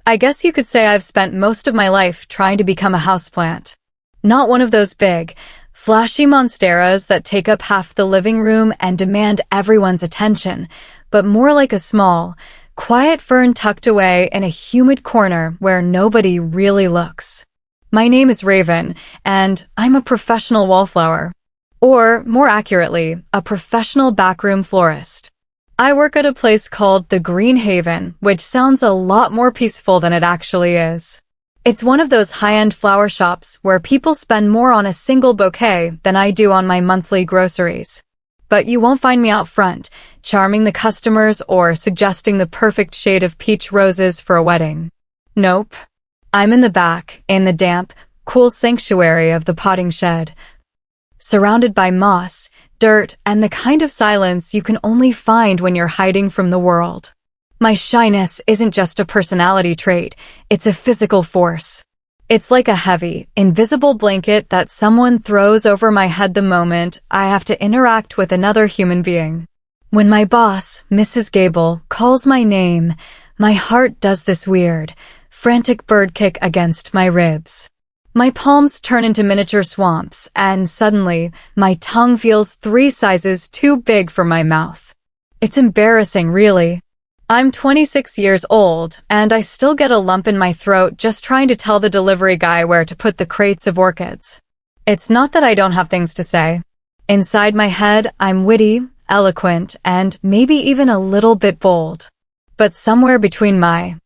I guess you could say I've spent most of my life trying to become a houseplant. Not one of those big, flashy monsteras that take up half the living room and demand everyone's attention, but more like a small, quiet fern tucked away in a humid corner where nobody really looks. My name is Raven, and I'm a professional wallflower. Or, more accurately, a professional backroom florist. I work at a place called the Green Haven, which sounds a lot more peaceful than it actually is. It's one of those high-end flower shops where people spend more on a single bouquet than I do on my monthly groceries. But you won't find me out front, charming the customers or suggesting the perfect shade of peach roses for a wedding. Nope. I'm in the back, in the damp, cool sanctuary of the potting shed, surrounded by moss, dirt, and the kind of silence you can only find when you're hiding from the world. My shyness isn't just a personality trait, it's a physical force. It's like a heavy, invisible blanket that someone throws over my head the moment I have to interact with another human being. When my boss, Mrs. Gable, calls my name, my heart does this weird, frantic bird kick against my ribs. My palms turn into miniature swamps, and suddenly, my tongue feels 3 sizes too big for my mouth. It's embarrassing, really. I'm 26 years old, and I still get a lump in my throat just trying to tell the delivery guy where to put the crates of orchids. It's not that I don't have things to say. Inside my head, I'm witty, eloquent, and maybe even a little bit bold. But somewhere between my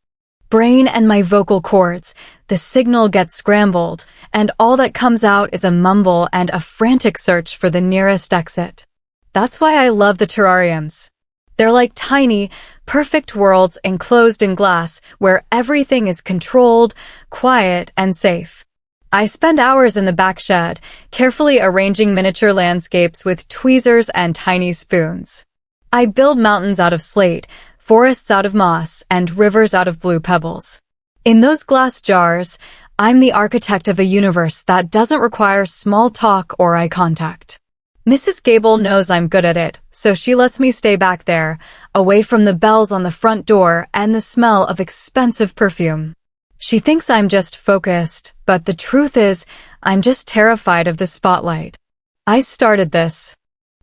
brain and my vocal cords, the signal gets scrambled, and all that comes out is a mumble and a frantic search for the nearest exit. That's why I love the terrariums. They're like tiny, perfect worlds enclosed in glass where everything is controlled, quiet, and safe. I spend hours in the back shed, carefully arranging miniature landscapes with tweezers and tiny spoons. I build mountains out of slate, forests out of moss, and rivers out of blue pebbles. In those glass jars, I'm the architect of a universe that doesn't require small talk or eye contact. Mrs. Gable knows I'm good at it, so she lets me stay back there, away from the bells on the front door and the smell of expensive perfume. She thinks I'm just focused, but the truth is, I'm just terrified of the spotlight. I started this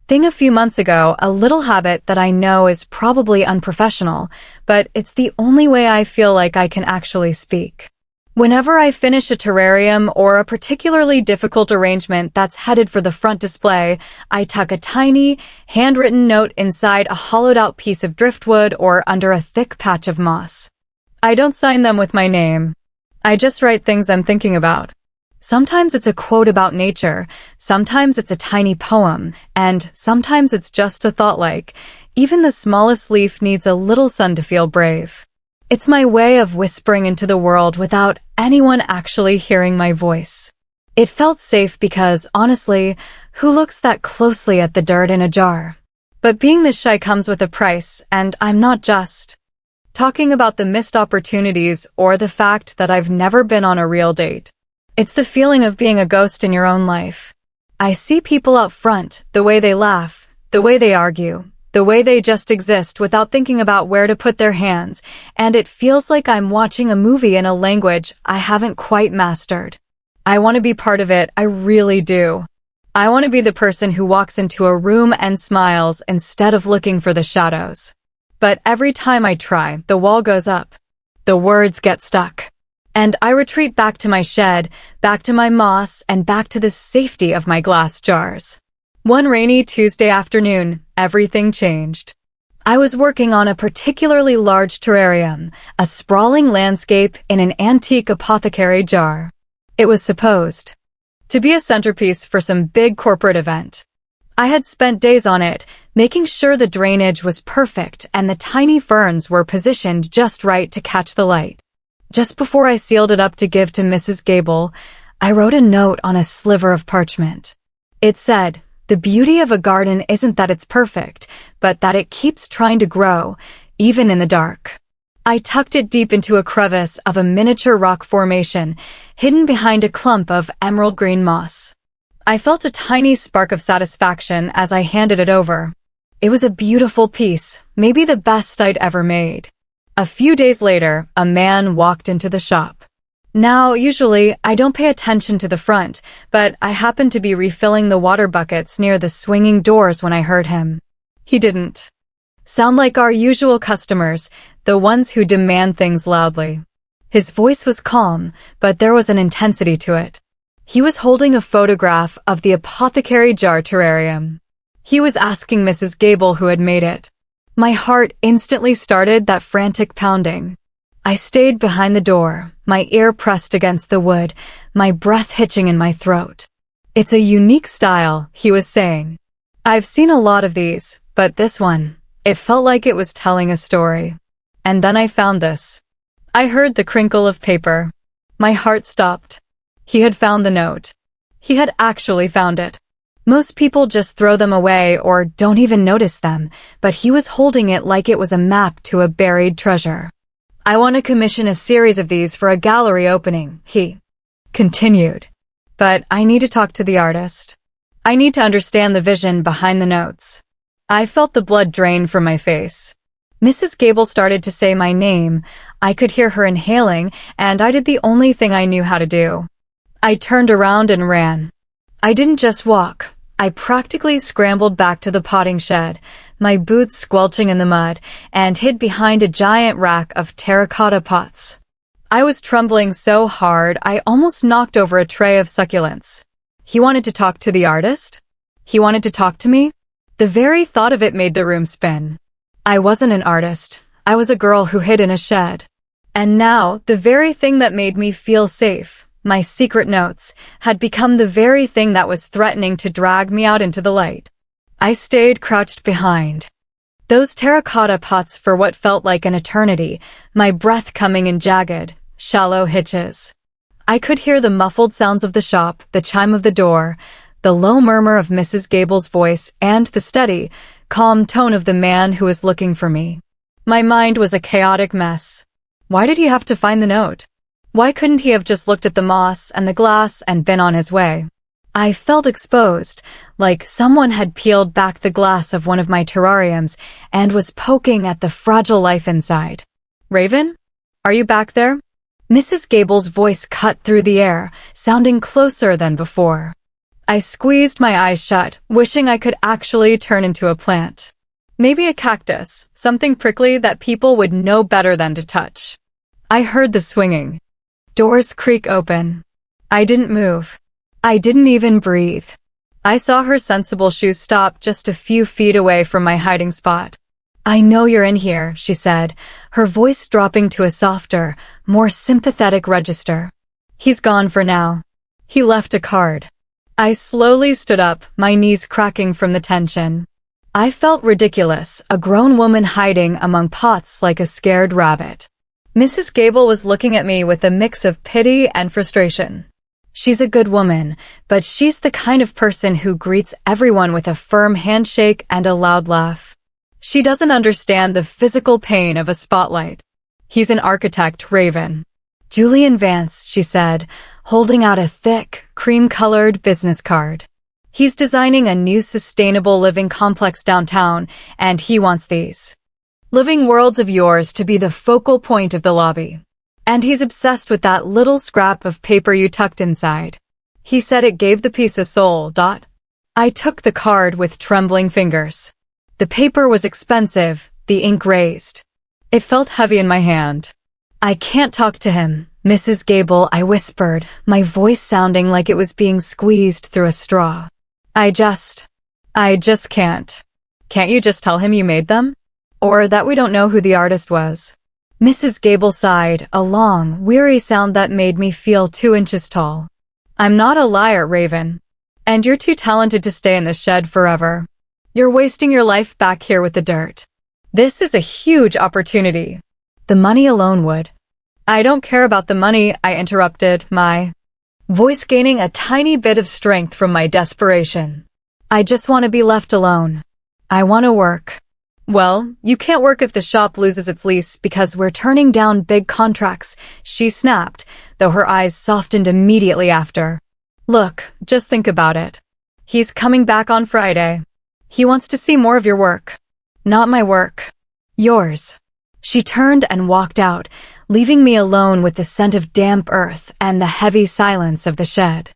thing a few months ago, a little habit that I know is probably unprofessional, but it's the only way I feel like I can actually speak. Whenever I finish a terrarium or a particularly difficult arrangement that's headed for the front display, I tuck a tiny, handwritten note inside a hollowed-out piece of driftwood or under a thick patch of moss. I don't sign them with my name. I just write things I'm thinking about. Sometimes it's a quote about nature, sometimes it's a tiny poem, and sometimes it's just a thought like, even the smallest leaf needs a little sun to feel brave. It's my way of whispering into the world without anyone actually hearing my voice. It felt safe because, honestly, who looks that closely at the dirt in a jar? But being this shy comes with a price, and I'm not just talking about the missed opportunities or the fact that I've never been on a real date. It's the feeling of being a ghost in your own life. I see people out front, the way they laugh, the way they argue, the way they just exist without thinking about where to put their hands, and it feels like I'm watching a movie in a language I haven't quite mastered. I want to be part of it, I really do. I want to be the person who walks into a room and smiles instead of looking for the shadows. But every time I try, the wall goes up. The words get stuck. And I retreat back to my shed, back to my moss, and back to the safety of my glass jars. One rainy Tuesday afternoon, everything changed. I was working on a particularly large terrarium, a sprawling landscape in an antique apothecary jar. It was supposed to be a centerpiece for some big corporate event. I had spent days on it, making sure the drainage was perfect and the tiny ferns were positioned just right to catch the light. Just before I sealed it up to give to Mrs. Gable, I wrote a note on a sliver of parchment. It said, "The beauty of a garden isn't that it's perfect, but that it keeps trying to grow, even in the dark." I tucked it deep into a crevice of a miniature rock formation, hidden behind a clump of emerald green moss. I felt a tiny spark of satisfaction as I handed it over. It was a beautiful piece, maybe the best I'd ever made. A few days later, a man walked into the shop. Now, usually, I don't pay attention to the front, but I happened to be refilling the water buckets near the swinging doors when I heard him. He didn't sound like our usual customers, the ones who demand things loudly. His voice was calm, but there was an intensity to it. He was holding a photograph of the apothecary jar terrarium. He was asking Mrs. Gable who had made it. My heart instantly started that frantic pounding. I stayed behind the door, my ear pressed against the wood, my breath hitching in my throat. It's a unique style, he was saying. I've seen a lot of these, but this one, it felt like it was telling a story. And then I found this. I heard the crinkle of paper. My heart stopped. He had found the note. He had actually found it. Most people just throw them away or don't even notice them, but he was holding it like it was a map to a buried treasure. I want to commission a series of these for a gallery opening, he continued. But I need to talk to the artist. I need to understand the vision behind the notes. I felt the blood drain from my face. Mrs. Gable started to say my name. I could hear her inhaling, and I did the only thing I knew how to do. I turned around and ran. I didn't just walk. I practically scrambled back to the potting shed, my boots squelching in the mud, and hid behind a giant rack of terracotta pots. I was trembling so hard I almost knocked over a tray of succulents. He wanted to talk to the artist? He wanted to talk to me? The very thought of it made the room spin. I wasn't an artist. I was a girl who hid in a shed. And now, the very thing that made me feel safe, my secret notes, had become the very thing that was threatening to drag me out into the light. I stayed crouched behind those terracotta pots for what felt like an eternity, my breath coming in jagged, shallow hitches. I could hear the muffled sounds of the shop, the chime of the door, the low murmur of Mrs. Gable's voice, and the steady, calm tone of the man who was looking for me. My mind was a chaotic mess. Why did he have to find the note? Why couldn't he have just looked at the moss and the glass and been on his way? I felt exposed, like someone had peeled back the glass of one of my terrariums and was poking at the fragile life inside. Raven? Are you back there? Mrs. Gable's voice cut through the air, sounding closer than before. I squeezed my eyes shut, wishing I could actually turn into a plant. Maybe a cactus, something prickly that people would know better than to touch. I heard the swinging. Doors creak open. I didn't move. I didn't even breathe. I saw her sensible shoes stop just a few feet away from my hiding spot. I know you're in here, she said, her voice dropping to a softer, more sympathetic register. He's gone for now. He left a card. I slowly stood up, my knees cracking from the tension. I felt ridiculous, a grown woman hiding among pots like a scared rabbit. Mrs. Gable was looking at me with a mix of pity and frustration. She's a good woman, but she's the kind of person who greets everyone with a firm handshake and a loud laugh. She doesn't understand the physical pain of a spotlight. He's an architect, Raven. Julian Vance, she said, holding out a thick, cream-colored business card. He's designing a new sustainable living complex downtown, and he wants these living worlds of yours to be the focal point of the lobby. And he's obsessed with that little scrap of paper you tucked inside. He said it gave the piece a soul. I took the card with trembling fingers. The paper was expensive, the ink raised. It felt heavy in my hand. I can't talk to him, Mrs. Gable, I whispered, my voice sounding like it was being squeezed through a straw. I just can't. Can't you just tell him you made them? Or that we don't know who the artist was? Mrs. Gable sighed, a long, weary sound that made me feel 2 inches tall. I'm not a liar, Raven. And you're too talented to stay in the shed forever. You're wasting your life back here with the dirt. This is a huge opportunity. The money alone would. I don't care about the money, I interrupted, my voice gaining a tiny bit of strength from my desperation. I just want to be left alone. I want to work. Well, you can't work if the shop loses its lease because we're turning down big contracts, she snapped, though her eyes softened immediately after. Look, just think about it. He's coming back on Friday. He wants to see more of your work. Not my work. Yours. She turned and walked out, leaving me alone with the scent of damp earth and the heavy silence of the shed.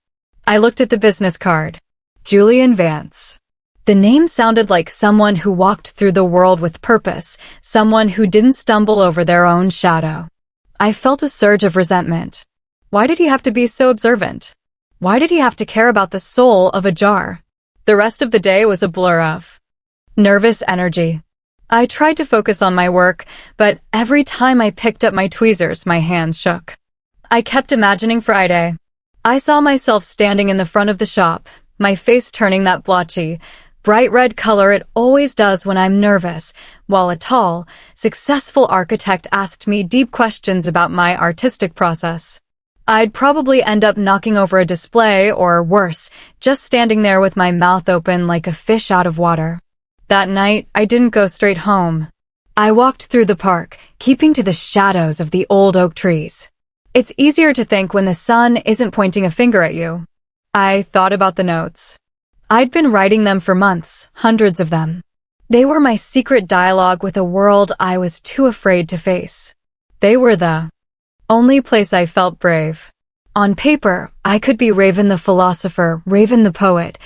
I looked at the business card. Julian Vance. The name sounded like someone who walked through the world with purpose, someone who didn't stumble over their own shadow. I felt a surge of resentment. Why did he have to be so observant? Why did he have to care about the soul of a jar? The rest of the day was a blur of nervous energy. I tried to focus on my work, but every time I picked up my tweezers, my hands shook. I kept imagining Friday. I saw myself standing in the front of the shop, my face turning that blotchy, bright red color it always does when I'm nervous, while a tall, successful architect asked me deep questions about my artistic process. I'd probably end up knocking over a display, or worse, just standing there with my mouth open like a fish out of water. That night, I didn't go straight home. I walked through the park, keeping to the shadows of the old oak trees. It's easier to think when the sun isn't pointing a finger at you. I thought about the notes. I'd been writing them for months, hundreds of them. They were my secret dialogue with a world I was too afraid to face. They were the only place I felt brave. On paper, I could be Raven the philosopher, Raven the poet,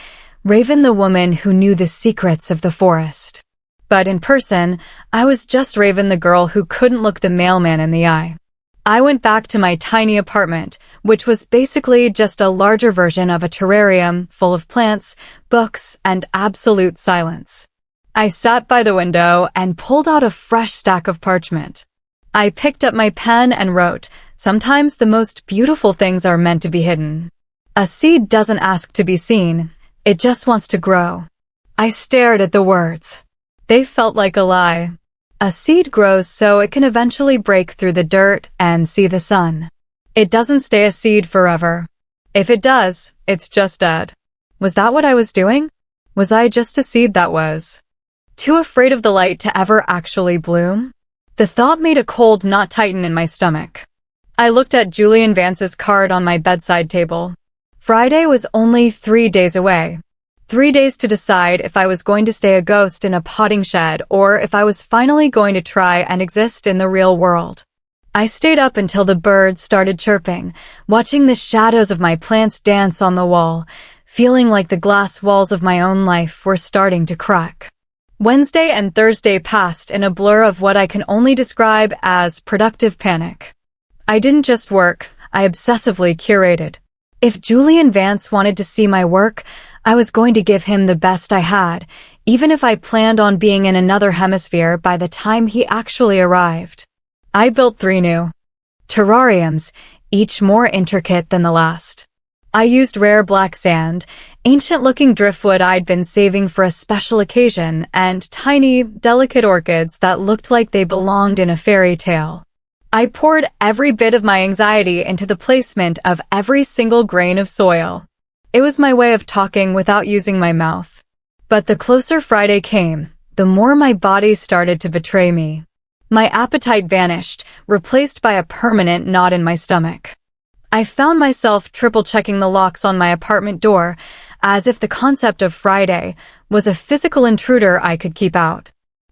Raven the woman who knew the secrets of the forest. But in person, I was just Raven the girl who couldn't look the mailman in the eye. I went back to my tiny apartment, which was basically just a larger version of a terrarium full of plants, books, and absolute silence. I sat by the window and pulled out a fresh stack of parchment. I picked up my pen and wrote, "Sometimes the most beautiful things are meant to be hidden. A seed doesn't ask to be seen. It just wants to grow." I stared at the words. They felt like a lie. A seed grows so it can eventually break through the dirt and see the sun. It doesn't stay a seed forever. If it does, it's just dead. Was that what I was doing? Was I just a seed that was too afraid of the light to ever actually bloom? The thought made a cold knot tighten in my stomach. I looked at Julian Vance's card on my bedside table. Friday was only 3 days away. 3 days to decide if I was going to stay a ghost in a potting shed or if I was finally going to try and exist in the real world. I stayed up until the birds started chirping, watching the shadows of my plants dance on the wall, feeling like the glass walls of my own life were starting to crack. Wednesday and Thursday passed in a blur of what I can only describe as productive panic. I didn't just work, I obsessively curated. If Julian Vance wanted to see my work, I was going to give him the best I had, even if I planned on being in another hemisphere by the time he actually arrived. I built 3 new terrariums, each more intricate than the last. I used rare black sand, ancient-looking driftwood I'd been saving for a special occasion, and tiny, delicate orchids that looked like they belonged in a fairy tale. I poured every bit of my anxiety into the placement of every single grain of soil. It was my way of talking without using my mouth. But the closer Friday came, the more my body started to betray me. My appetite vanished, replaced by a permanent knot in my stomach. I found myself triple-checking the locks on my apartment door, as if the concept of Friday was a physical intruder I could keep out.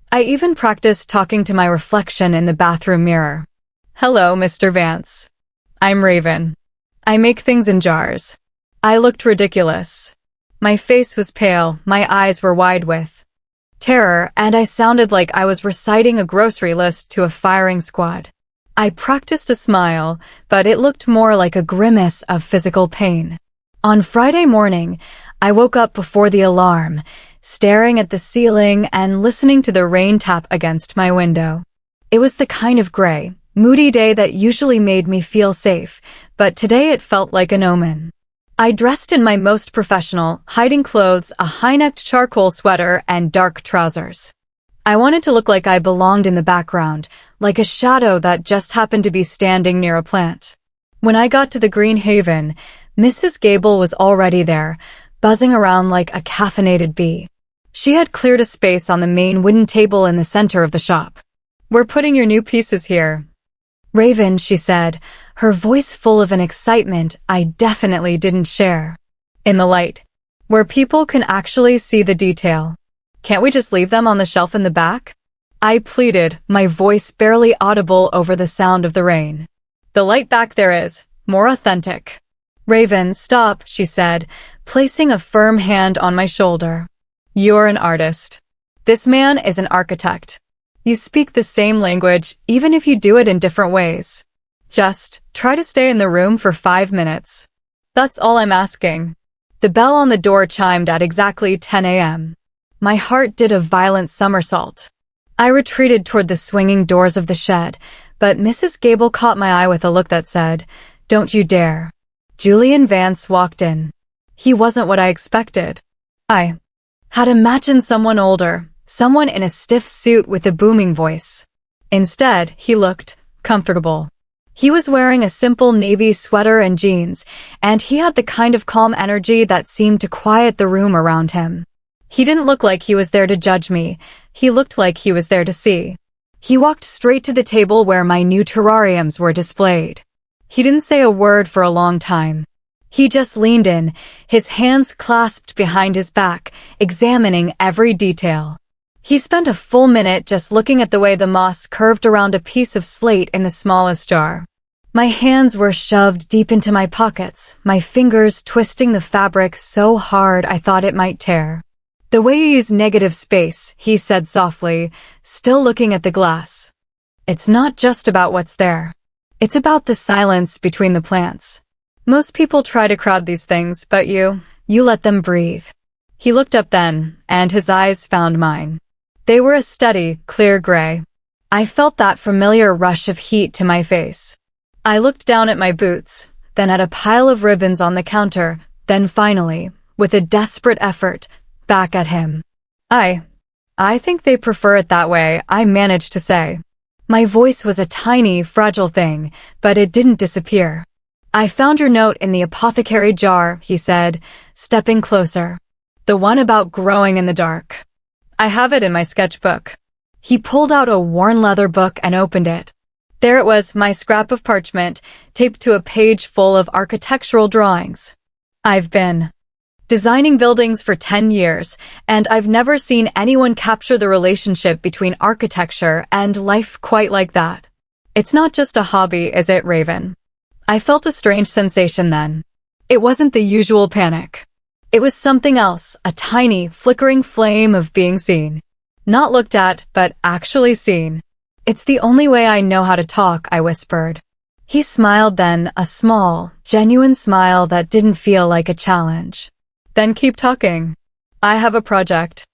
I even practiced talking to my reflection in the bathroom mirror. "Hello, Mr. Vance. I'm Raven. I make things in jars." I looked ridiculous. My face was pale, my eyes were wide with terror, and I sounded like I was reciting a grocery list to a firing squad. I practiced a smile, but it looked more like a grimace of physical pain. On Friday morning, I woke up before the alarm, staring at the ceiling and listening to the rain tap against my window. It was the kind of gray, moody day that usually made me feel safe, but today it felt like an omen. I dressed in my most professional, hiding clothes, a high-necked charcoal sweater, and dark trousers. I wanted to look like I belonged in the background, like a shadow that just happened to be standing near a plant. When I got to the Green Haven, Mrs. Gable was already there, buzzing around like a caffeinated bee. She had cleared a space on the main wooden table in the center of the shop. "We're putting your new pieces here." "Raven," she said, her voice full of an excitement I definitely didn't share. "In the light, where people can actually see the detail. Can't we just leave them on the shelf in the back?" I pleaded, my voice barely audible over the sound of the rain. The light back there is more authentic. Raven, stop, she said, placing a firm hand on my shoulder. You're an artist. This man is an architect. You speak the same language, even if you do it in different ways. Just try to stay in the room for 5 minutes. That's all I'm asking. The bell on the door chimed at exactly 10 a.m. My heart did a violent somersault. I retreated toward the swinging doors of the shed, but Mrs. Gable caught my eye with a look that said, "Don't you dare." Julian Vance walked in. He wasn't what I expected. I had imagined someone older, someone in a stiff suit with a booming voice. Instead, he looked comfortable. He was wearing a simple navy sweater and jeans, and he had the kind of calm energy that seemed to quiet the room around him. He didn't look like he was there to judge me. He looked like he was there to see. He walked straight to the table where my new terrariums were displayed. He didn't say a word for a long time. He just leaned in, his hands clasped behind his back, examining every detail. He spent a full minute just looking at the way the moss curved around a piece of slate in the smallest jar. My hands were shoved deep into my pockets, my fingers twisting the fabric so hard I thought it might tear. "The way you use negative space," he said softly, still looking at the glass. "It's not just about what's there. It's about the silence between the plants. Most people try to crowd these things, but you let them breathe." He looked up then, and his eyes found mine. They were a steady, clear gray. I felt that familiar rush of heat to my face. I looked down at my boots, then at a pile of ribbons on the counter, then finally, with a desperate effort, back at him. I think they prefer it that way," I managed to say. My voice was a tiny, fragile thing, but it didn't disappear. "I found your note in the apothecary jar," he said, stepping closer. "The one about growing in the dark. I have it in my sketchbook." He pulled out a worn leather book and opened it. There it was, my scrap of parchment, taped to a page full of architectural drawings. I've been designing buildings for 10 years, and I've never seen anyone capture the relationship between architecture and life quite like that. It's not just a hobby, is it, Raven? I felt a strange sensation then. It wasn't the usual panic. It was something else, a tiny, flickering flame of being seen. Not looked at, but actually seen. "It's the only way I know how to talk," I whispered. He smiled then, a small, genuine smile that didn't feel like a challenge. "Then keep talking. I have a project.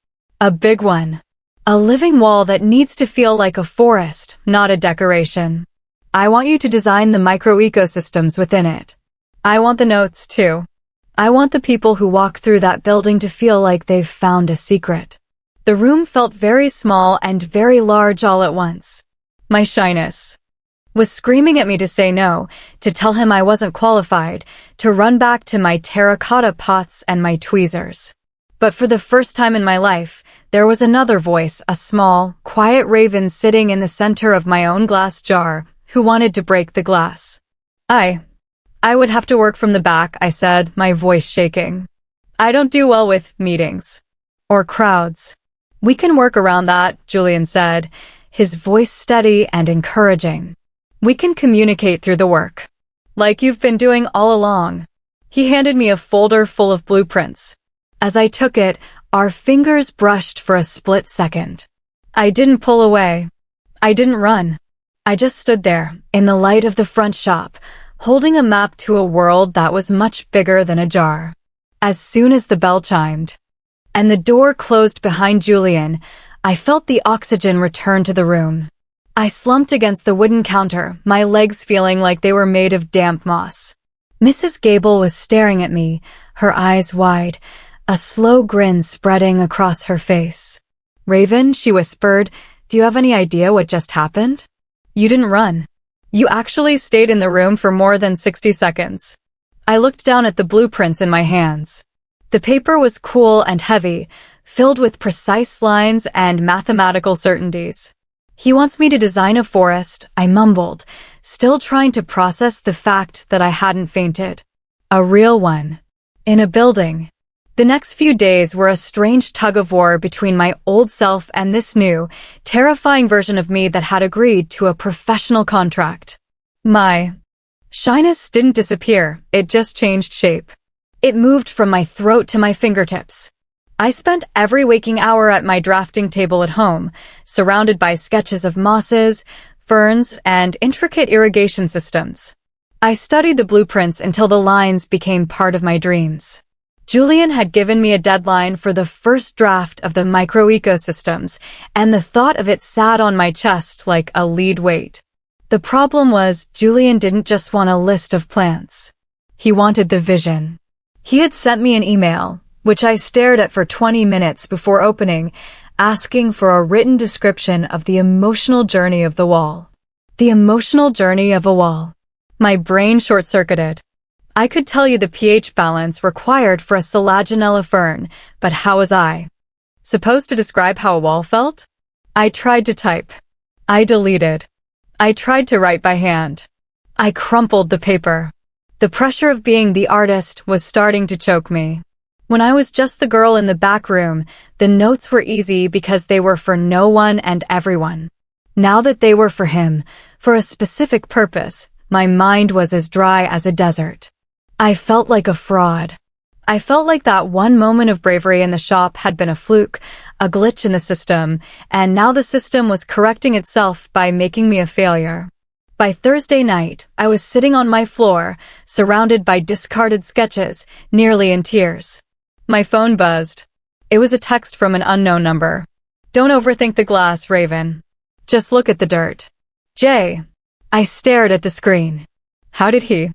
A big one. A living wall that needs to feel like a forest, not a decoration. I want you to design the micro-ecosystems within it. I want the notes, too. I want the people who walk through that building to feel like they've found a secret." The room felt very small and very large all at once. My shyness was screaming at me to say no, to tell him I wasn't qualified, to run back to my terracotta pots and my tweezers. But for the first time in my life, there was another voice, a small, quiet raven sitting in the center of my own glass jar, who wanted to break the glass. I would have to work from the back," I said, my voice shaking. "I don't do well with meetings. Or crowds." "We can work around that," Julian said, his voice steady and encouraging. "We can communicate through the work. Like you've been doing all along." He handed me a folder full of blueprints. As I took it, our fingers brushed for a split second. I didn't pull away. I didn't run. I just stood there, in the light of the front shop, holding a map to a world that was much bigger than a jar. As soon as the bell chimed, and the door closed behind Julian, I felt the oxygen return to the room. I slumped against the wooden counter, my legs feeling like they were made of damp moss. Mrs. Gable was staring at me, her eyes wide, a slow grin spreading across her face. "Raven," she whispered, "do you have any idea what just happened? You didn't run. You actually stayed in the room for more than 60 seconds. I looked down at the blueprints in my hands. The paper was cool and heavy, filled with precise lines and mathematical certainties. "He wants me to design a forest," I mumbled, still trying to process the fact that I hadn't fainted. "A real one. In a building The next few days were a strange tug-of-war between my old self and this new, terrifying version of me that had agreed to a professional contract. My shyness didn't disappear, it just changed shape. It moved from my throat to my fingertips. I spent every waking hour at my drafting table at home, surrounded by sketches of mosses, ferns, and intricate irrigation systems. I studied the blueprints until the lines became part of my dreams. Julian had given me a deadline for the first draft of the microecosystems, and the thought of it sat on my chest like a lead weight. The problem was, Julian didn't just want a list of plants. He wanted the vision. He had sent me an email, which I stared at for 20 minutes before opening, asking for a written description of the emotional journey of the wall. The emotional journey of a wall. My brain short-circuited. I could tell you the pH balance required for a Selaginella fern, but how was I supposed to describe how a wall felt? I tried to type. I deleted. I tried to write by hand. I crumpled the paper. The pressure of being the artist was starting to choke me. When I was just the girl in the back room, the notes were easy because they were for no one and everyone. Now that they were for him, for a specific purpose, my mind was as dry as a desert. I felt like a fraud. I felt like that one moment of bravery in the shop had been a fluke, a glitch in the system, and now the system was correcting itself by making me a failure. By Thursday night, I was sitting on my floor, surrounded by discarded sketches, nearly in tears. My phone buzzed. It was a text from an unknown number. Don't overthink the glass, Raven. Just look at the dirt. Jay. I stared at the screen. How did he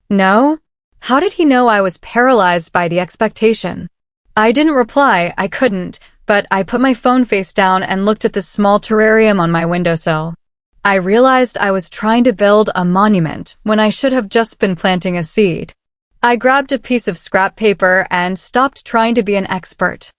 know? How did he know I was paralyzed by the expectation? I didn't reply, I couldn't, but I put my phone face down and looked at the small terrarium on my windowsill. I realized I was trying to build a monument when I should have just been planting a seed. I grabbed a piece of scrap paper and stopped trying to be an expert.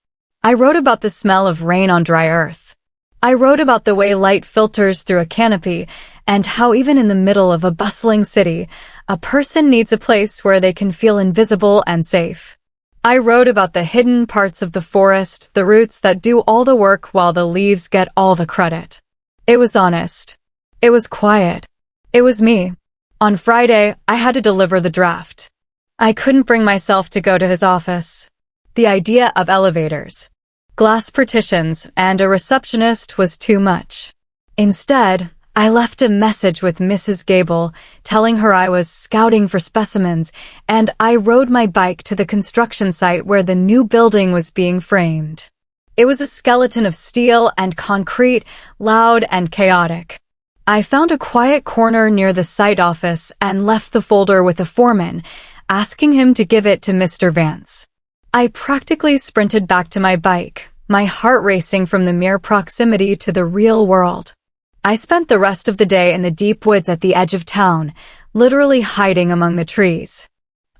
I wrote about the smell of rain on dry earth. I wrote about the way light filters through a canopy and how even in the middle of a bustling city, a person needs a place where they can feel invisible and safe. I wrote about the hidden parts of the forest, the roots that do all the work while the leaves get all the credit. It was honest. It was quiet. It was me. On Friday, I had to deliver the draft. I couldn't bring myself to go to his office. The idea of elevators, glass partitions, and a receptionist was too much. Instead, I left a message with Mrs. Gable, telling her I was scouting for specimens, and I rode my bike to the construction site where the new building was being framed. It was a skeleton of steel and concrete, loud and chaotic. I found a quiet corner near the site office and left the folder with the foreman, asking him to give it to Mr. Vance. I practically sprinted back to my bike, my heart racing from the mere proximity to the real world. I spent the rest of the day in the deep woods at the edge of town, literally hiding among the trees.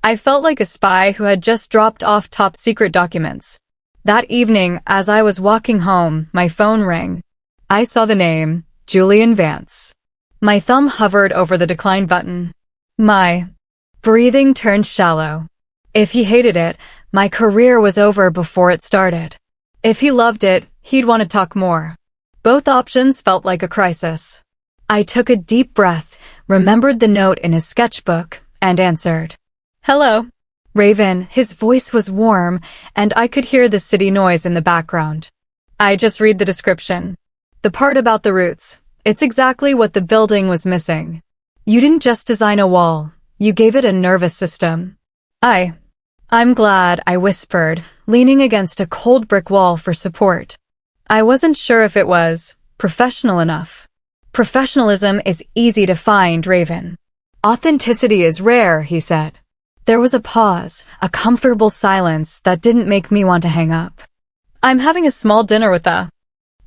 I felt like a spy who had just dropped off top-secret documents. That evening, as I was walking home, my phone rang. I saw the name, Julian Vance. My thumb hovered over the decline button. My breathing turned shallow. If he hated it, my career was over before it started. If he loved it, he'd want to talk more. Both options felt like a crisis. I took a deep breath, remembered the note in his sketchbook, and answered. Hello. Raven, his voice was warm, and I could hear the city noise in the background. I just read the description. The part about the roots. It's exactly what the building was missing. You didn't just design a wall. You gave it a nervous system. I'm glad, I whispered, leaning against a cold brick wall for support. I wasn't sure if it was professional enough. Professionalism is easy to find, Raven. Authenticity is rare, he said. There was a pause, a comfortable silence that didn't make me want to hang up. I'm having a small dinner with the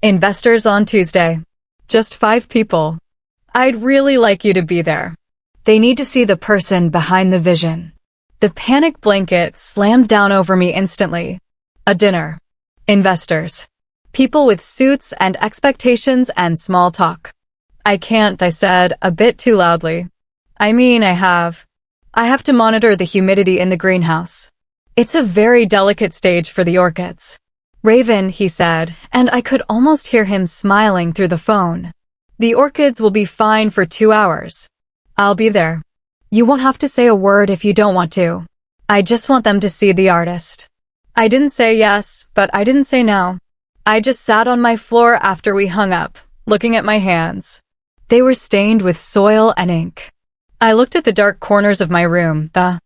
investors on Tuesday. Just 5 people. I'd really like you to be there. They need to see the person behind the vision. The panic blanket slammed down over me instantly. A dinner. Investors. People with suits and expectations and small talk. I can't, I said, a bit too loudly. I mean, I have to monitor the humidity in the greenhouse. It's a very delicate stage for the orchids. Raven, he said, and I could almost hear him smiling through the phone. The orchids will be fine for 2 hours. I'll be there. You won't have to say a word if you don't want to. I just want them to see the artist. I didn't say yes, but I didn't say no. I just sat on my floor after we hung up, looking at my hands. They were stained with soil and ink. I looked at the dark corners of my room, the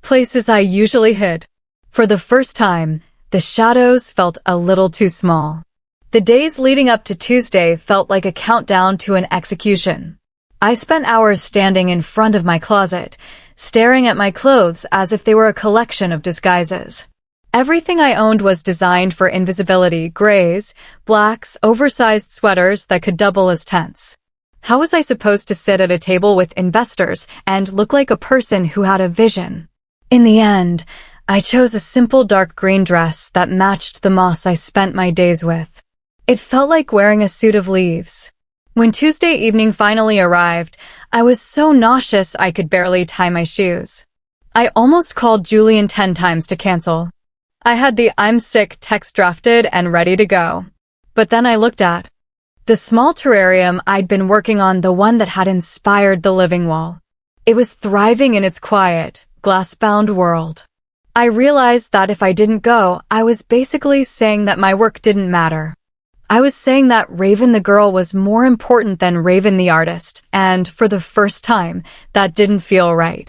places I usually hid. For the first time, the shadows felt a little too small. The days leading up to Tuesday felt like a countdown to an execution. I spent hours standing in front of my closet, staring at my clothes as if they were a collection of disguises. Everything I owned was designed for invisibility: grays, blacks, oversized sweaters that could double as tents. How was I supposed to sit at a table with investors and look like a person who had a vision? In the end, I chose a simple dark green dress that matched the moss I spent my days with. It felt like wearing a suit of leaves. When Tuesday evening finally arrived, I was so nauseous I could barely tie my shoes. I almost called Julian 10 times to cancel. I had the "I'm sick" text drafted and ready to go. But then I looked at the small terrarium I'd been working on, the one that had inspired the living wall. It was thriving in its quiet, glass-bound world. I realized that if I didn't go, I was basically saying that my work didn't matter. I was saying that Raven the girl was more important than Raven the artist, and for the first time, that didn't feel right.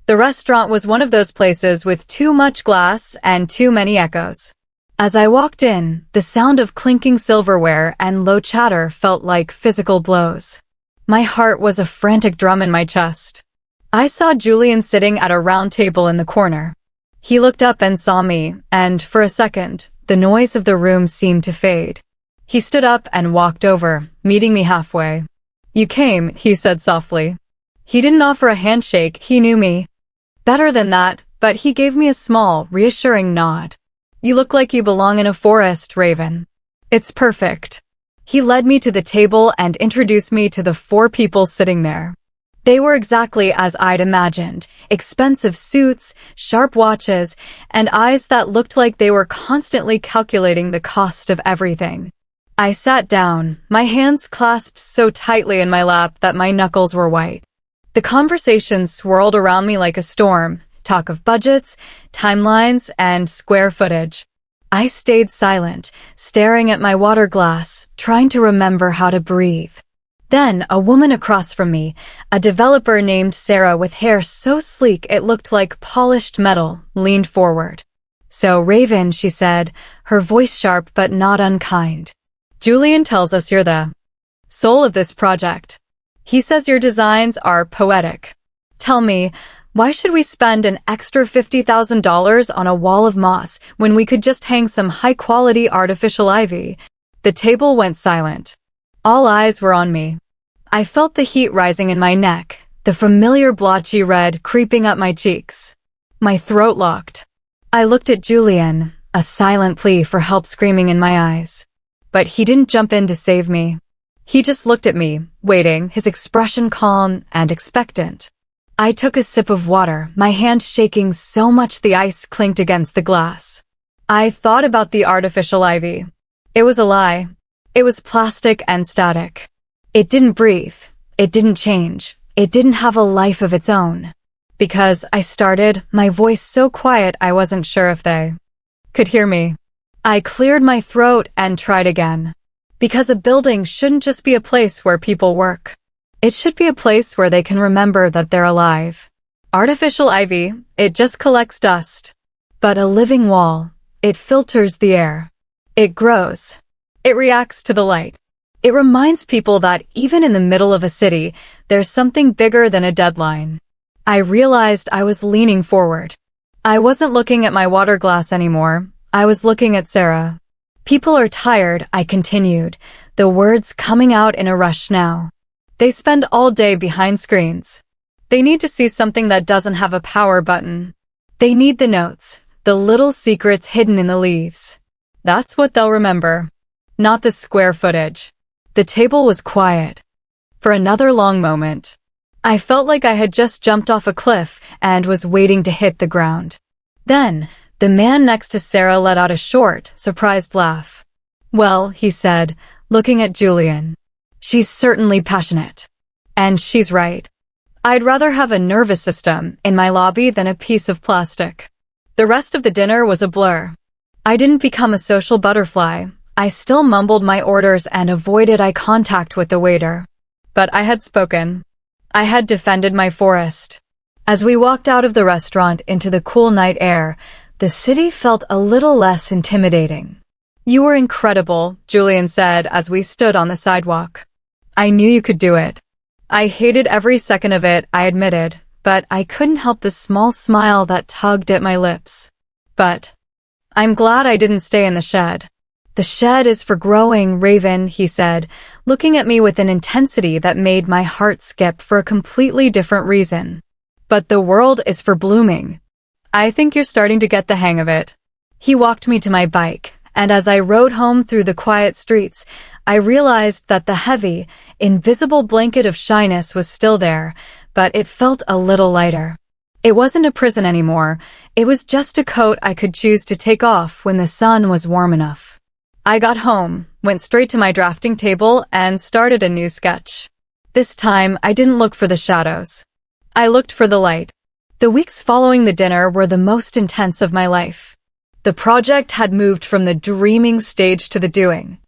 The restaurant was one of those places with too much glass and too many echoes. As I walked in, the sound of clinking silverware and low chatter felt like physical blows. My heart was a frantic drum in my chest. I saw Julian sitting at a round table in the corner. He looked up and saw me, and for a second, the noise of the room seemed to fade. He stood up and walked over, meeting me halfway. "You came," he said softly. He didn't offer a handshake, he knew me better than that, but he gave me a small, reassuring nod. "You look like you belong in a forest, Raven. It's perfect." He led me to the table and introduced me to the 4 people sitting there. They were exactly as I'd imagined: expensive suits, sharp watches, and eyes that looked like they were constantly calculating the cost of everything. I sat down, my hands clasped so tightly in my lap that my knuckles were white. The conversation swirled around me like a storm, talk of budgets, timelines, and square footage. I stayed silent, staring at my water glass, trying to remember how to breathe. Then, a woman across from me, a developer named Sarah with hair so sleek it looked like polished metal, leaned forward. "So, Raven," she said, her voice sharp but not unkind. "Julian tells us you're the soul of this project. He says your designs are poetic. Tell me, why should we spend an extra $50,000 on a wall of moss when we could just hang some high-quality artificial ivy?" The table went silent. All eyes were on me. I felt the heat rising in my neck, the familiar blotchy red creeping up my cheeks. My throat locked. I looked at Julian, a silent plea for help screaming in my eyes. But he didn't jump in to save me. He just looked at me, waiting, his expression calm and expectant. I took a sip of water, my hand shaking so much the ice clinked against the glass. I thought about the artificial ivy. It was a lie. It was plastic and static. It didn't breathe. It didn't change. It didn't have a life of its own. Because I started, my voice so quiet I wasn't sure if they could hear me. I cleared my throat and tried again. Because a building shouldn't just be a place where people work. It should be a place where they can remember that they're alive. Artificial ivy, it just collects dust. But a living wall, it filters the air. It grows. It reacts to the light. It reminds people that even in the middle of a city, there's something bigger than a deadline. I realized I was leaning forward. I wasn't looking at my water glass anymore. I was looking at Sarah. "People are tired," I continued, the words coming out in a rush now. "They spend all day behind screens. They need to see something that doesn't have a power button. They need the notes, the little secrets hidden in the leaves. That's what they'll remember. Not the square footage." The table was quiet. For another long moment, I felt like I had just jumped off a cliff and was waiting to hit the ground. Then, The man next to Sarah let out a short, surprised laugh. "Well," he said, looking at Julian, "she's certainly passionate. And she's right. I'd rather have a nervous system in my lobby than a piece of plastic." The rest of the dinner was a blur. I didn't become a social butterfly. I still mumbled my orders and avoided eye contact with the waiter. But I had spoken. I had defended my forest. As we walked out of the restaurant into the cool night air, the city felt a little less intimidating. "You were incredible," Julian said as we stood on the sidewalk. "I knew you could do it." I hated every second of it, I admitted, but I couldn't help the small smile that tugged at my lips. "But I'm glad I didn't stay in the shed." "The shed is for growing, Raven," he said, looking at me with an intensity that made my heart skip for a completely different reason. "But the world is for blooming. I think you're starting to get the hang of it." He walked me to my bike, and as I rode home through the quiet streets, I realized that the heavy, invisible blanket of shyness was still there, but it felt a little lighter. It wasn't a prison anymore. It was just a coat I could choose to take off when the sun was warm enough. I got home, went straight to my drafting table, and started a new sketch. This time, I didn't look for the shadows. I looked for the light. The weeks following the dinner were the most intense of my life. The project had moved from the dreaming stage to the doing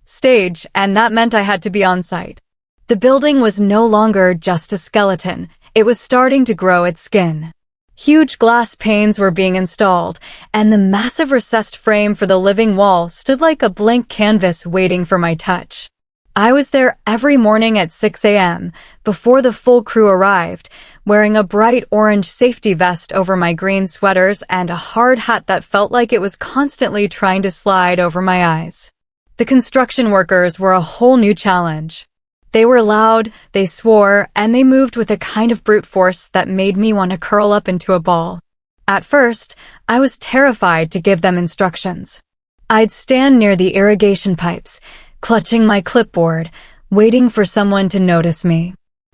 stage, and that meant I had to be on site. The building was no longer just a skeleton. It was starting to grow its skin. Huge glass panes were being installed, and the massive recessed frame for the living wall stood like a blank canvas waiting for my touch. I was there every morning at 6 a.m., before the full crew arrived, wearing a bright orange safety vest over my green sweaters and a hard hat that felt like it was constantly trying to slide over my eyes. The construction workers were a whole new challenge. They were loud, they swore, and they moved with a kind of brute force that made me want to curl up into a ball. At first, I was terrified to give them instructions. I'd stand near the irrigation pipes, clutching my clipboard, waiting for someone to notice me.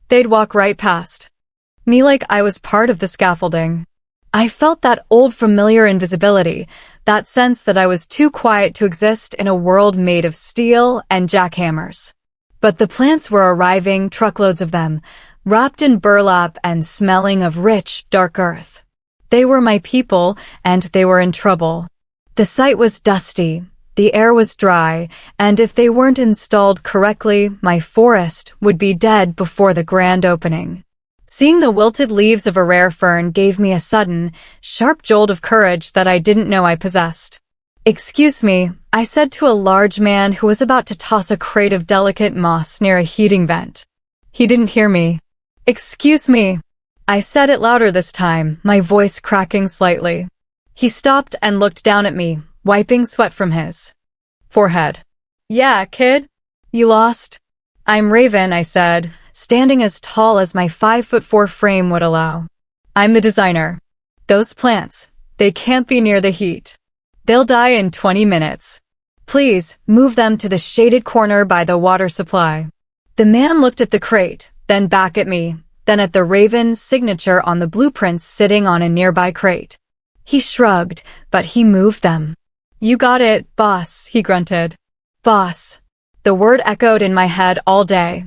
They'd walk right past me like I was part of the scaffolding. I felt that old familiar invisibility, that sense that I was too quiet to exist in a world made of steel and jackhammers. But the plants were arriving, truckloads of them, wrapped in burlap and smelling of rich, dark earth. They were my people, and they were in trouble. The site was dusty, the air was dry, and if they weren't installed correctly, my forest would be dead before the grand opening. Seeing the wilted leaves of a rare fern gave me a sudden, sharp jolt of courage that I didn't know I possessed. "Excuse me," I said to a large man who was about to toss a crate of delicate moss near a heating vent. He didn't hear me. "Excuse me." I said it louder this time, my voice cracking slightly. He stopped and looked down at me, wiping sweat from his forehead. "Yeah, kid? You lost?" "I'm Raven," I said, standing as tall as my 5'4" frame would allow. "I'm the designer. Those plants, they can't be near the heat. They'll die in 20 minutes. Please, move them to the shaded corner by the water supply." The man looked at the crate, then back at me, then at the Raven's signature on the blueprints sitting on a nearby crate. He shrugged, but he moved them. "You got it, boss," he grunted. Boss. The word echoed in my head all day.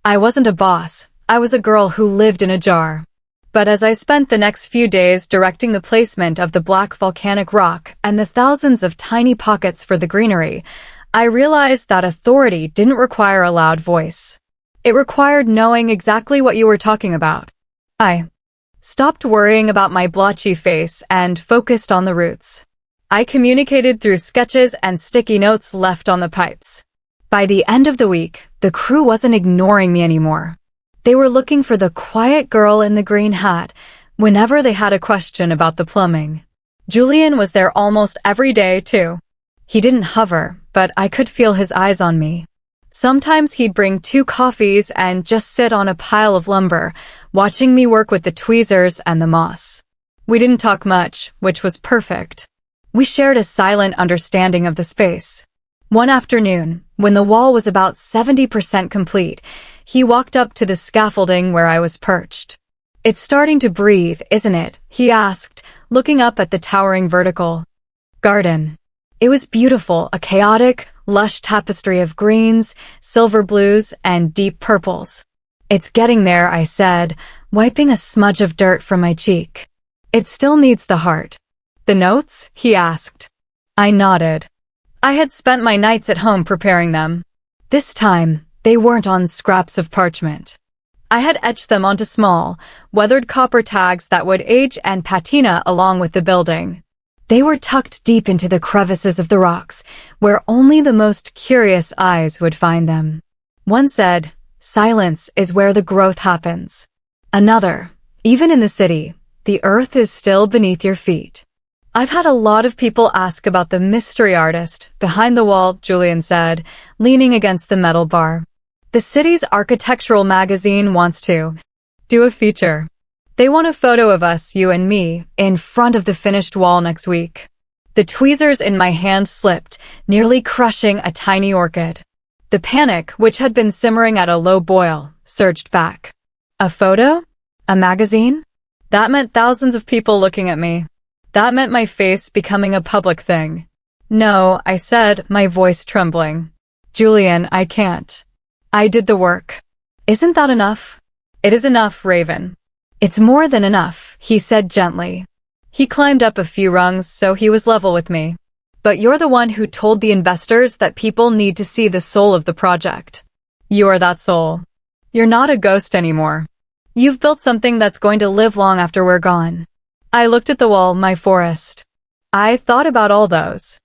I wasn't a boss. I was a girl who lived in a jar. But as I spent the next few days directing the placement of the black volcanic rock and the thousands of tiny pockets for the greenery, I realized that authority didn't require a loud voice. It required knowing exactly what you were talking about. I stopped worrying about my blotchy face and focused on the roots. I communicated through sketches and sticky notes left on the pipes. By the end of the week, the crew wasn't ignoring me anymore. They were looking for the quiet girl in the green hat whenever they had a question about the plumbing. Julian was there almost every day, too. He didn't hover, but I could feel his eyes on me. Sometimes he'd bring 2 coffees and just sit on a pile of lumber, watching me work with the tweezers and the moss. We didn't talk much, which was perfect. We shared a silent understanding of the space. One afternoon, when the wall was about 70% complete, he walked up to the scaffolding where I was perched. It's starting to breathe, isn't it? He asked, looking up at the towering vertical garden. It was beautiful, a chaotic, lush tapestry of greens, silver blues, and deep purples. It's getting there, I said, wiping a smudge of dirt from my cheek. It still needs the heart. The notes? He asked. I nodded. I had spent my nights at home preparing them. This time, they weren't on scraps of parchment. I had etched them onto small, weathered copper tags that would age and patina along with the building. They were tucked deep into the crevices of the rocks, where only the most curious eyes would find them. One said, "Silence is where the growth happens." Another, "Even in the city, the earth is still beneath your feet." I've had a lot of people ask about the mystery artist behind the wall, Julian said, leaning against the metal bar. The city's architectural magazine wants to do a feature. They want a photo of us, you and me, in front of the finished wall next week. The tweezers in my hand slipped, nearly crushing a tiny orchid. The panic, which had been simmering at a low boil, surged back. A photo? A magazine? That meant thousands of people looking at me. That meant my face becoming a public thing. No, I said, my voice trembling. Julian, I can't. I did the work. Isn't that enough? It is enough, Raven. It's more than enough, he said gently. He climbed up a few rungs so he was level with me. But you're the one who told the investors that people need to see the soul of the project. You are that soul. You're not a ghost anymore. You've built something that's going to live long after we're gone. I looked at the wall, my forest. I thought about all those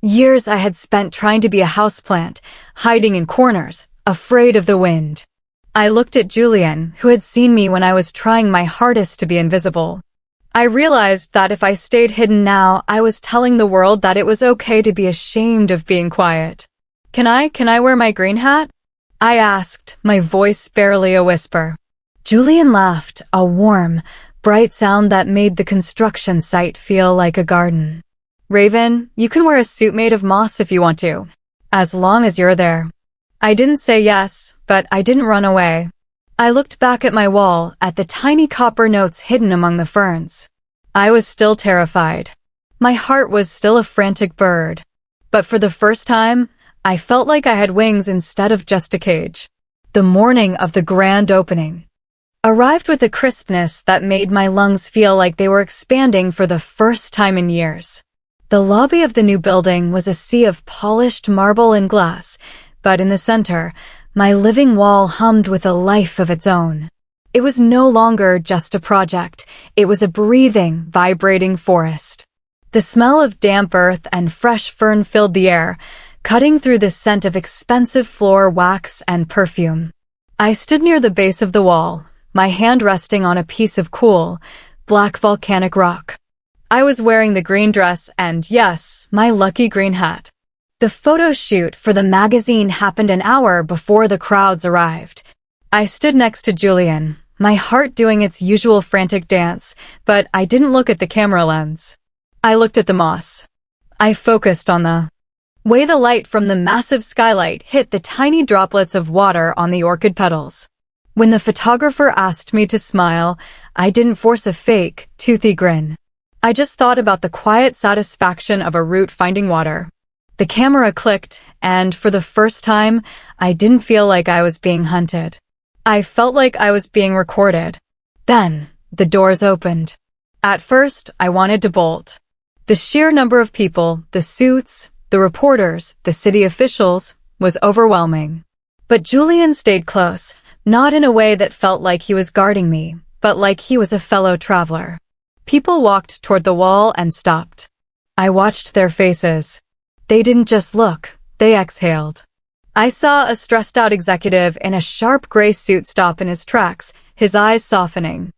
years I had spent trying to be a houseplant, hiding in corners, afraid of the wind. I looked at Julian, who had seen me when I was trying my hardest to be invisible. I realized that if I stayed hidden now, I was telling the world that it was okay to be ashamed of being quiet. Can I wear my green hat? I asked, my voice barely a whisper. Julian laughed, a warm, bright sound that made the construction site feel like a garden. Raven, you can wear a suit made of moss if you want to, as long as you're there. I didn't say yes, but I didn't run away. I looked back at my wall, at the tiny copper notes hidden among the ferns. I was still terrified. My heart was still a frantic bird. But for the first time, I felt like I had wings instead of just a cage. The morning of the grand opening arrived with a crispness that made my lungs feel like they were expanding for the first time in years. The lobby of the new building was a sea of polished marble and glass, but in the center, my living wall hummed with a life of its own. It was no longer just a project. It was a breathing, vibrating forest. The smell of damp earth and fresh fern filled the air, cutting through the scent of expensive floor wax and perfume. I stood near the base of the wall, my hand resting on a piece of cool, black volcanic rock. I was wearing the green dress and, yes, my lucky green hat. The photo shoot for the magazine happened an hour before the crowds arrived. I stood next to Julian, my heart doing its usual frantic dance, but I didn't look at the camera lens. I looked at the moss. I focused on the way the light from the massive skylight hit the tiny droplets of water on the orchid petals. When the photographer asked me to smile, I didn't force a fake, toothy grin. I just thought about the quiet satisfaction of a root finding water. The camera clicked, and for the first time, I didn't feel like I was being hunted. I felt like I was being recorded. Then, the doors opened. At first, I wanted to bolt. The sheer number of people, the suits, the reporters, the city officials, was overwhelming. But Julian stayed close, not in a way that felt like he was guarding me, but like he was a fellow traveler. People walked toward the wall and stopped. I watched their faces. They didn't just look, they exhaled. I saw a stressed-out executive in a sharp gray suit stop in his tracks, his eyes softening.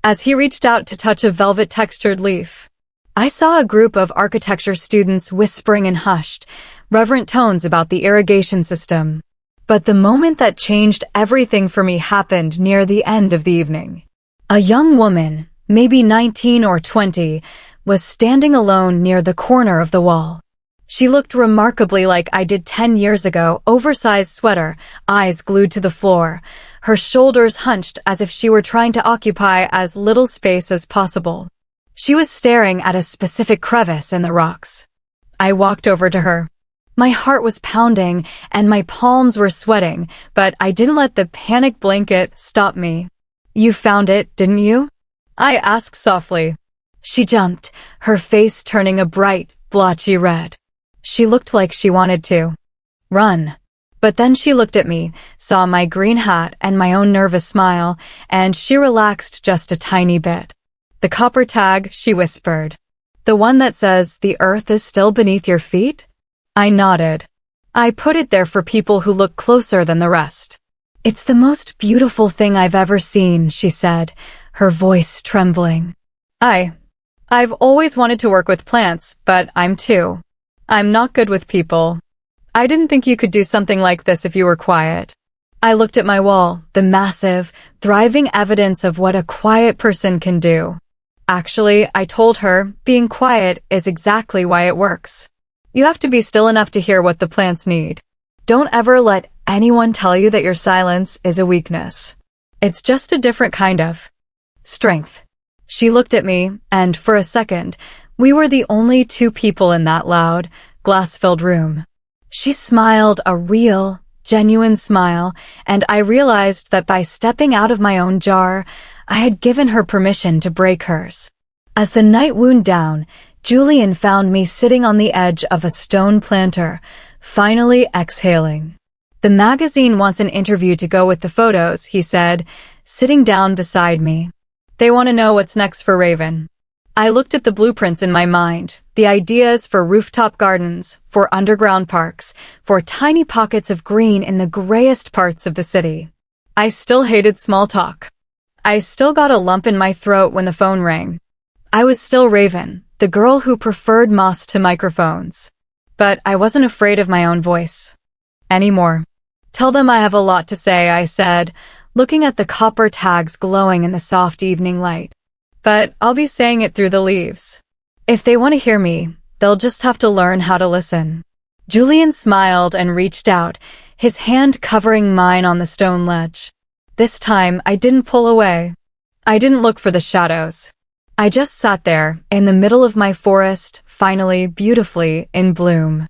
As he reached out to touch a velvet-textured leaf, I saw a group of architecture students whispering in hushed, reverent tones about the irrigation system. But the moment that changed everything for me happened near the end of the evening. A young woman, maybe 19 or 20, was standing alone near the corner of the wall. She looked remarkably like I did 10 years ago, oversized sweater, eyes glued to the floor, her shoulders hunched as if she were trying to occupy as little space as possible. She was staring at a specific crevice in the rocks. I walked over to her. My heart was pounding and my palms were sweating, but I didn't let the panic blanket stop me. "You found it, didn't you?" I asked softly. She jumped, her face turning a bright, blotchy red. She looked like she wanted to run. But then she looked at me, saw my green hat and my own nervous smile, and she relaxed just a tiny bit. "The copper tag," she whispered. "The one that says the earth is still beneath your feet?" I nodded. "I put it there for people who look closer than the rest." "It's the most beautiful thing I've ever seen," she said, her voice trembling. I've always wanted to work with plants, but I'm not good with people. I didn't think you could do something like this if you were quiet." I looked at my wall, the massive, thriving evidence of what a quiet person can do. Actually, I told her, being quiet is exactly why it works. You have to be still enough to hear what the plants need. Don't ever let anyone tell you that your silence is a weakness. It's just a different kind of strength. She looked at me, and for a second, we were the only two people in that loud, glass-filled room. She smiled a real, genuine smile, and I realized that by stepping out of my own jar, I had given her permission to break hers. As the night wound down, Julian found me sitting on the edge of a stone planter, finally exhaling. "The magazine wants an interview to go with the photos," he said, sitting down beside me. "They want to know what's next for Raven." I looked at the blueprints in my mind, the ideas for rooftop gardens, for underground parks, for tiny pockets of green in the grayest parts of the city. I still hated small talk. I still got a lump in my throat when the phone rang. I was still Raven, the girl who preferred moss to microphones. But I wasn't afraid of my own voice anymore. "Tell them I have a lot to say," I said, looking at the copper tags glowing in the soft evening light. "But I'll be saying it through the leaves. If they want to hear me, they'll just have to learn how to listen." Julian smiled and reached out, his hand covering mine on the stone ledge. This time, I didn't pull away. I didn't look for the shadows. I just sat there, in the middle of my forest, finally, beautifully, in bloom.